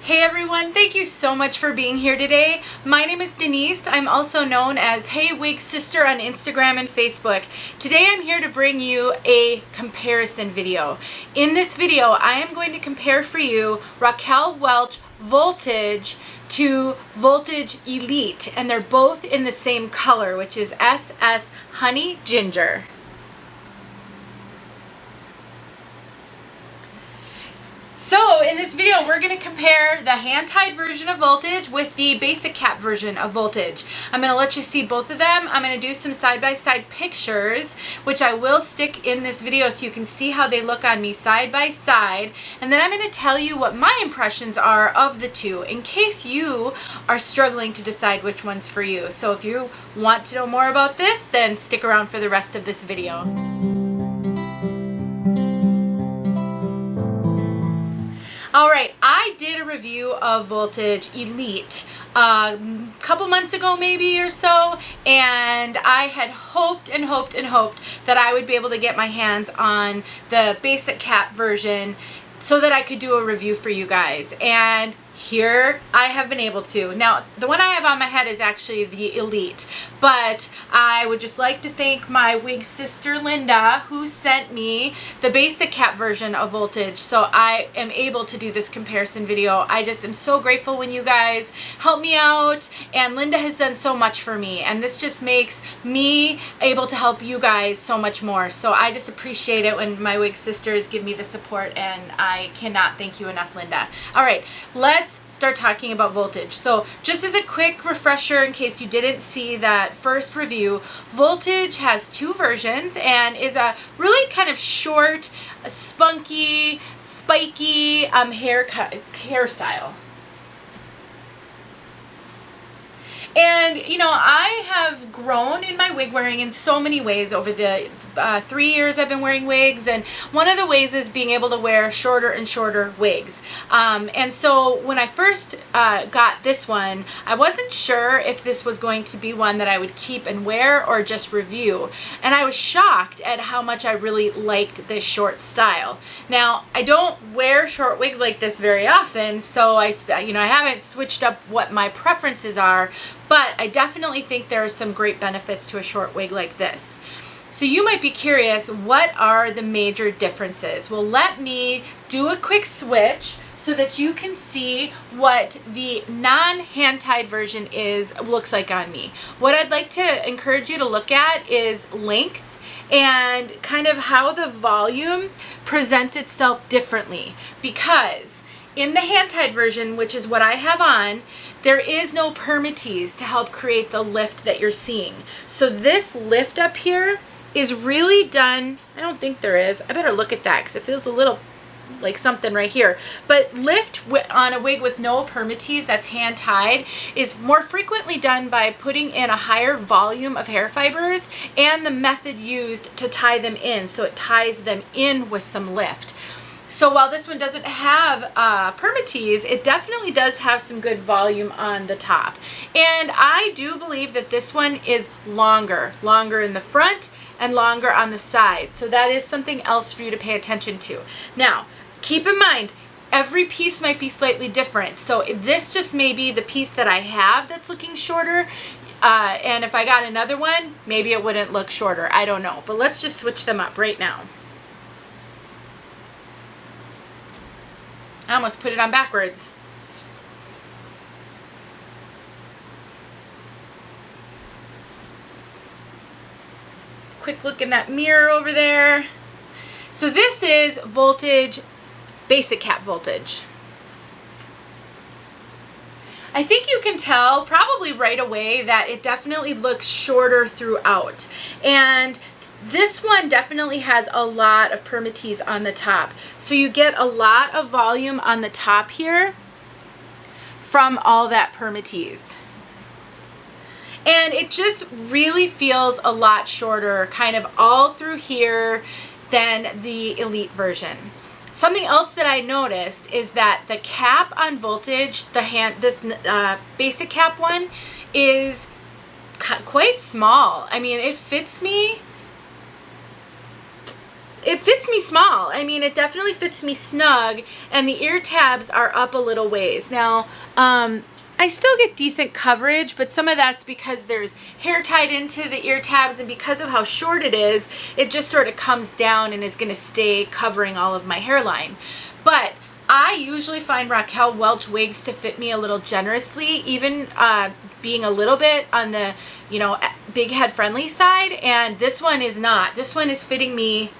Hey everyone, thank you so much for being here today. My name is Denise. I'm also known as heywigsister on Instagram and Facebook. Today I'm here to bring you a comparison video. In this video, I am going to compare for you Raquel Welch Voltage to Voltage Elite, and they're both in the same color, which is SS Honey Ginger. So in this video, we're going to compare the hand-tied version of Voltage with the basic cap version of Voltage. I'm going to let you see both of them. I'm going to do some side-by-side pictures, which I will stick in this video so you can see how they look on me side by side. And then I'm going to tell you what my impressions are of the two in case you are struggling to decide which one's for you. So if you want to know more about this, then stick around for the rest of this video. Alright, I did a review of Voltage Elite a couple months ago maybe or so, and I had hoped and hoped and hoped that I would be able to get my hands on the basic cap version so that I could do a review for you guys, and here I have been able to. Now, the one I have on my head is actually the Elite, but I would just like to thank my wig sister Linda, who sent me the basic cap version of Voltage, so I am able to do this comparison video. I just am so grateful when you guys help me out, and Linda has done so much for me, and this just makes me able to help you guys so much more. So I just appreciate it when my wig sisters give me the support, and I cannot thank you enough, Linda. Alright, let's start talking about Voltage. So just as a quick refresher in case you didn't see that first review, Voltage has two versions and is a really kind of short, spunky, spiky hairstyle. And, you know, I have grown in my wig wearing in so many ways over the 3 years I've been wearing wigs, and one of the ways is being able to wear shorter and shorter wigs. And so when I first got this one, I wasn't sure if this was going to be one that I would keep and wear or just review. And I was shocked at how much I really liked this short style. Now, I don't wear short wigs like this very often, so I haven't switched up what my preferences are, but I definitely think there are some great benefits to a short wig like this. So you might be curious, what are the major differences? Well, let me do a quick switch so that you can see what the non-hand-tied version looks like on me. What I'd like to encourage you to look at is length and kind of how the volume presents itself differently, because in the hand-tied version, which is what I have on, there is no permatease to help create the lift that you're seeing. So this lift up here is really done, I don't think there is, I better look at that because it feels a little like something right here. But lift on a wig with no permatease that's hand tied is more frequently done by putting in a higher volume of hair fibers and the method used to tie them in, so it ties them in with some lift. So while this one doesn't have permatease, it definitely does have some good volume on the top. And I do believe that this one is longer in the front and longer on the side. So that is something else for you to pay attention to. Now, keep in mind, every piece might be slightly different. So if this just may be the piece that I have that's looking shorter, and if I got another one, maybe it wouldn't look shorter. I don't know. But let's just switch them up right now. I almost put it on backwards. Quick look in that mirror over there. So this is Voltage Basic Cap Voltage. I think you can tell probably right away that it definitely looks shorter throughout. And this one definitely has a lot of permatease on the top. So you get a lot of volume on the top here from all that permatease. And it just really feels a lot shorter kind of all through here than the Elite version. Something else that I noticed is that the cap on Voltage, this basic cap one, is quite small. I mean, it fits me it fits me small. I mean, it definitely fits me snug, and the ear tabs are up a little ways. Now, I still get decent coverage, but some of that's because there's hair tied into the ear tabs, and because of how short it is, it just sort of comes down and is going to stay covering all of my hairline. But I usually find Raquel Welch wigs to fit me a little generously, even being a little bit on the, you know, big head friendly side, and this one is not. This one is fitting me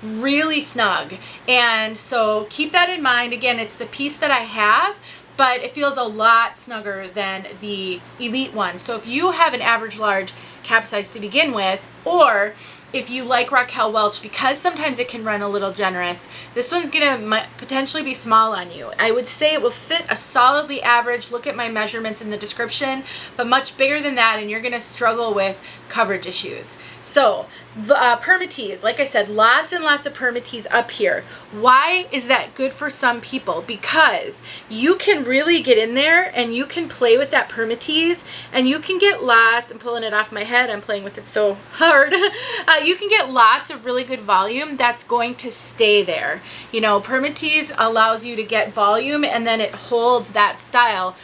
really snug, and so keep that in mind. Again, it's the piece that I have, but it feels a lot snugger than the Elite one. So if you have an average large cap size to begin with, or if you like Raquel Welch, because sometimes it can run a little generous, this one's gonna potentially be small on you. I would say it will fit a solidly average. Look at my measurements in the description, but much bigger than that, and you're gonna struggle with coverage issues. So permatease, like I said, lots and lots of permatease up here. Why is that good for some people? Because you can really get in there and you can play with that permatease, and you can get lots. I'm pulling it off my head, I'm playing with it so hard. You can get lots of really good volume that's going to stay there. You know, permatease allows you to get volume, and then it holds that style.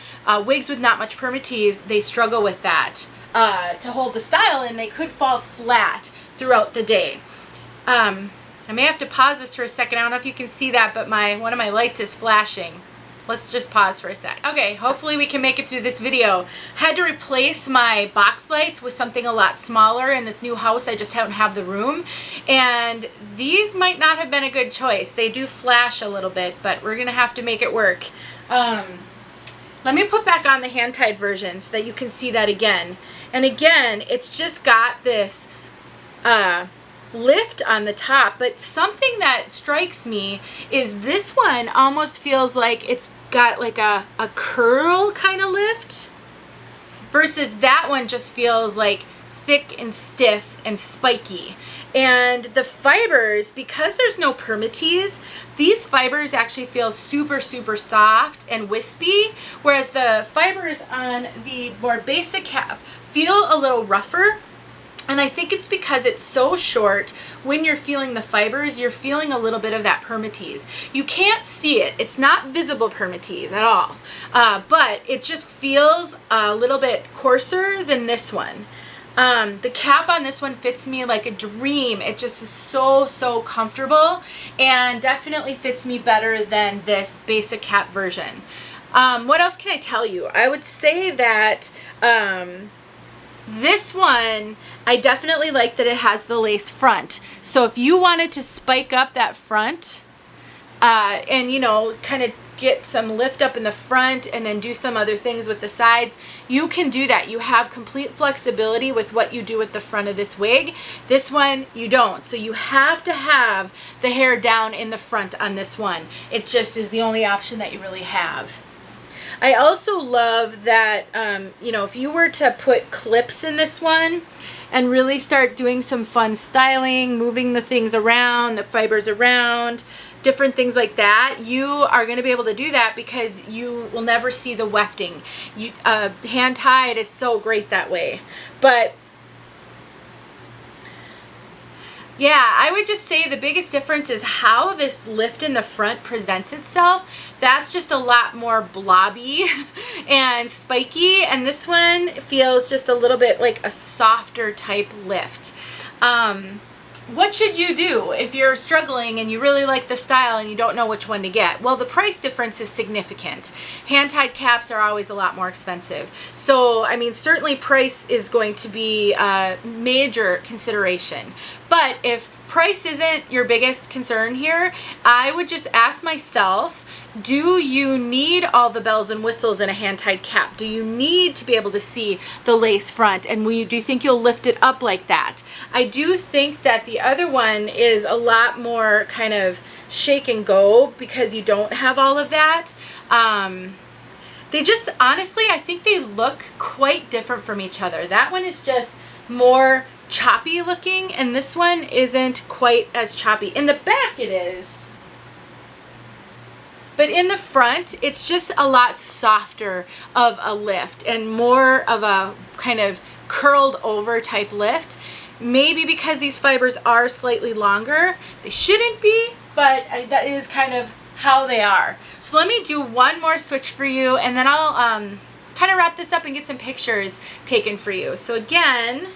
Wigs with not much permatease, they struggle with that. To hold the style, and they could fall flat throughout the day. I may have to pause this for a second. I don't know if you can see that, but one of my lights is flashing. Let's just pause for a sec. Okay, hopefully we can make it through this video. Had to replace my box lights with something a lot smaller in this new house. I just don't have the room, and these might not have been a good choice. They do flash a little bit, but we're gonna have to make it work. Let me put back on the hand-tied version so that you can see that again. And again, it's just got this lift on the top, but something that strikes me is this one almost feels like it's got like a curl kind of lift, versus that one just feels like thick and stiff and spiky. And the fibers, because there's no permatease, these fibers actually feel super, super soft and wispy, whereas the fibers on the more basic cap feel a little rougher. And I think it's because it's so short. When you're feeling the fibers, you're feeling a little bit of that permatease. You can't see it. It's not visible permatease at all. But it just feels a little bit coarser than this one. The cap on this one fits me like a dream. It just is so, so comfortable, and definitely fits me better than this basic cap version. What else can I tell you? I would say that this one, I definitely like that it has the lace front. So if you wanted to spike up that front, and, you know, kind of get some lift up in the front and then do some other things with the sides, you can do that. You have complete flexibility with what you do with the front of this wig. This one, you don't. So you have to have the hair down in the front on this one. It just is the only option that you really have. I also love that, you know, if you were to put clips in this one and really start doing some fun styling, moving the things around, the fibers around, different things like that, you are going to be able to do that because you will never see the wefting. Hand tied is so great that way. But yeah, I would just say the biggest difference is how this lift in the front presents itself. That's just a lot more blobby and spiky, and this one feels just a little bit like a softer type lift. What should you do if you're struggling and you really like the style and you don't know which one to get? Well, the price difference is significant. Hand-tied caps are always a lot more expensive. So, I mean, certainly price is going to be a major consideration. But if price isn't your biggest concern here, I would just ask myself, do you need all the bells and whistles in a hand-tied cap? Do you need to be able to see the lace front? And do you think you'll lift it up like that? I do think that the other one is a lot more kind of shake and go because you don't have all of that. They just, honestly, I think they look quite different from each other. That one is just more choppy looking, and this one isn't quite as choppy. In the back it is. But in the front, it's just a lot softer of a lift and more of a kind of curled over type lift. maybe because these fibers are slightly longer. They shouldn't be, but that is kind of how they are. So let me do one more switch for you, and then I'll kind of wrap this up and get some pictures taken for you. So again,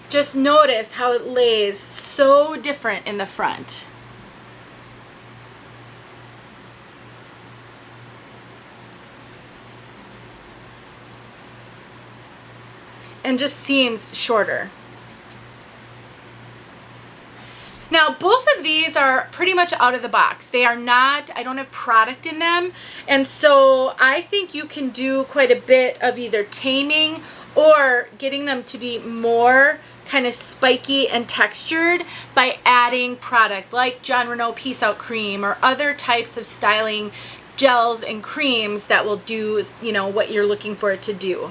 just notice how it lays so different in the front. And just seems shorter. Now, both of these are pretty much out of the box. They are not, I don't have product in them. And so I think you can do quite a bit of either taming or getting them to be more kind of spiky and textured by adding product like John Renault Peace Out Cream or other types of styling gels and creams that will do, you know, what you're looking for it to do.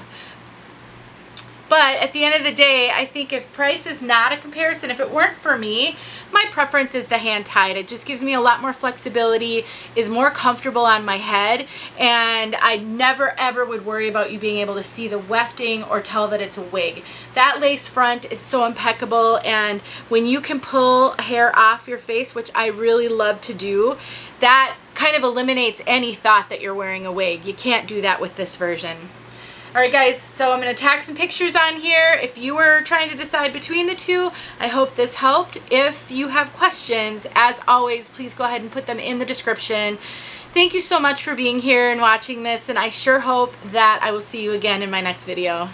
But at the end of the day, I think if price is not a comparison, if it weren't for me, my preference is the hand tied. It just gives me a lot more flexibility, is more comfortable on my head, and I never ever would worry about you being able to see the wefting or tell that it's a wig. That lace front is so impeccable, and when you can pull hair off your face, which I really love to do, that kind of eliminates any thought that you're wearing a wig. You can't do that with this version. Alright guys, so I'm going to tag some pictures on here. If you were trying to decide between the two, I hope this helped. If you have questions, as always, please go ahead and put them in the description. Thank you so much for being here and watching this, and I sure hope that I will see you again in my next video.